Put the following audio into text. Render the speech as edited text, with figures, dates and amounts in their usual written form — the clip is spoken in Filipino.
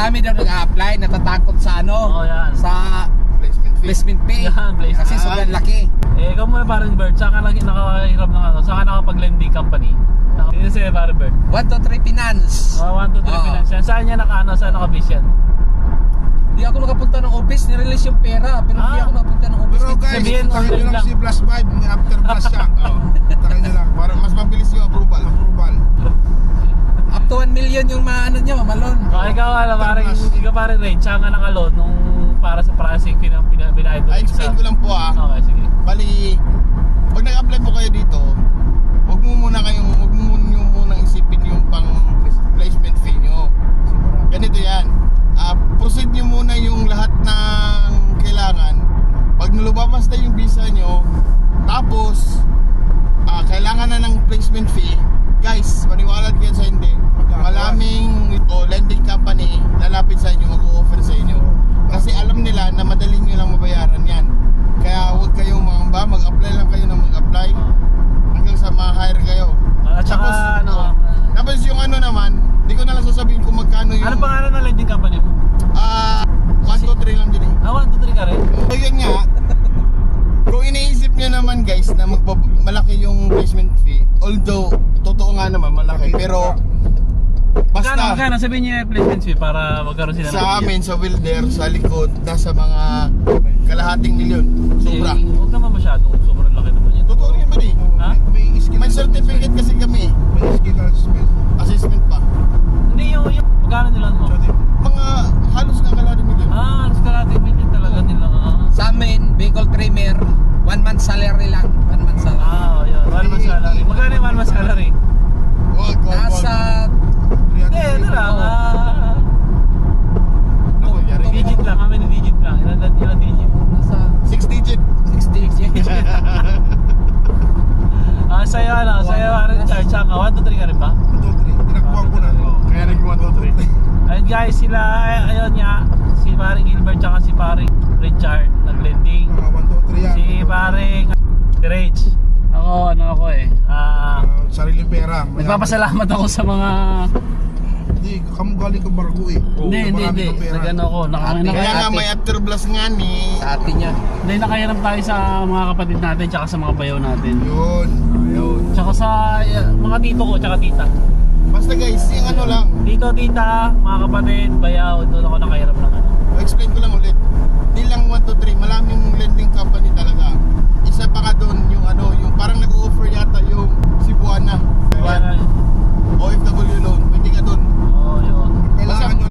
Marami daw nag-a-apply, natatakot sa ano, yan. sa placement fee. Yan, placement. Kasi sobrang laki. Eh, ikaw muna parang Bert, saan ka lang nakahirap ng ano? Saan ka nakapag-lending company? Sino sa'yo parang Bert? 1 to 3 Finance. 1, 2, 3 Oo. Finance yan. Saan niya saan naka-base yan? Di ako nakapunta ng office, nirelease yung pera, pero di ako nakapunta ng office. Pero guys, Sabihin, takin nyo lang. lang si Blast Vibe, may after blast siya. Takin nyo lang, para mas mabilis yung approval. Up to 1 million yung maano nyo, malon. Ikaw parang Ray, saan ka naka-loan nung para sa pricing pinabinayad mo? Ay, explain ko lang po Okay, sige. Bali, pag nag-apply po kayo dito, huwag mo munang isipin yung pang placement fee nyo. Ganito yan. Proceed nyo muna yung lahat ng kailangan. Pag nalubabas na yung visa nyo, tapos kailangan na ng placement fee, guys, maniwala kayo sa hindi, maraming lending company lalapit sa inyo, mag-o-offer sa inyo. Kasi alam nila na madaling nyo lang mabayaran yan. Kaya huwag kayong mangamba, mag-apply lang kayo ng mag-apply hanggang sa ma-hire kayo. At saka, Tapos yung ano naman, di ko na lang sasabihin kung magkano yung... ano pangalan ng lending company mo? 1, 2, 3 lang din eh. 1, 2, 3 ka rin? So yun nga, kung iniisip nyo naman guys na malaki yung placement fee, although totoo nga naman malaki, pero basta Magkano sabihin niyo yung placement fee para magkaroon sila sa amin, sa Wilder, sa likod, nasa mga kalahating milyon. Sobra. Huwag naman masyadong sobrang laki naman yun. Totoo rin ba di? Ha? May certificate kasi kami, May skill assessment. assessment pa. Hindi yung magkano nila mo? Mga halos nga kalahating milyon. Halos kalating million talaga nila. Sa amin, vehicle trimmer, 1 month salary lang. 1 month salary. Yun. 1 month salary. Magkano yung 1 month salary? Wag. Nasa Hindi, ano lang. Digit lang. How many digit lang? Ilan digit? nasa 6 digit. 60. Sa'yo parang charge ka. 1, 2, 3 ka rin ba? 1, 2, 3. Tinakbuhan ko na. Kaya naging 1, 2, 3. Ayun guys, sila, ayun nga, si paring Gilbert tsaka si paring Richard nag-lending. Mga 1, 2, 3 yan. Si paring Rich. Ako Sariling pera. nagpapasalamat ako sa mga Hindi, galing kang barko eh. Hindi. Nagano ako, Kaya nga may after blast nga ni... sa atin niya. Hindi, nakahiram tayo sa mga kapatid natin tsaka sa mga bayaw natin. Yun. Tsaka sa mga tito ko tsaka tita. Basta guys, yung ano lang, Tito, tita, mga kapatid, bayaw, doon ako nakahiram ng ano. explain ko lang ulit. Di lang 1, 2, 3, maraming lending company talaga. Isa pa ka doon yung ano, yung parang nag-offer yata yung Cebuana. Diba? OFW loan, pwede ka doon. Oo, yun. Kailangan nyo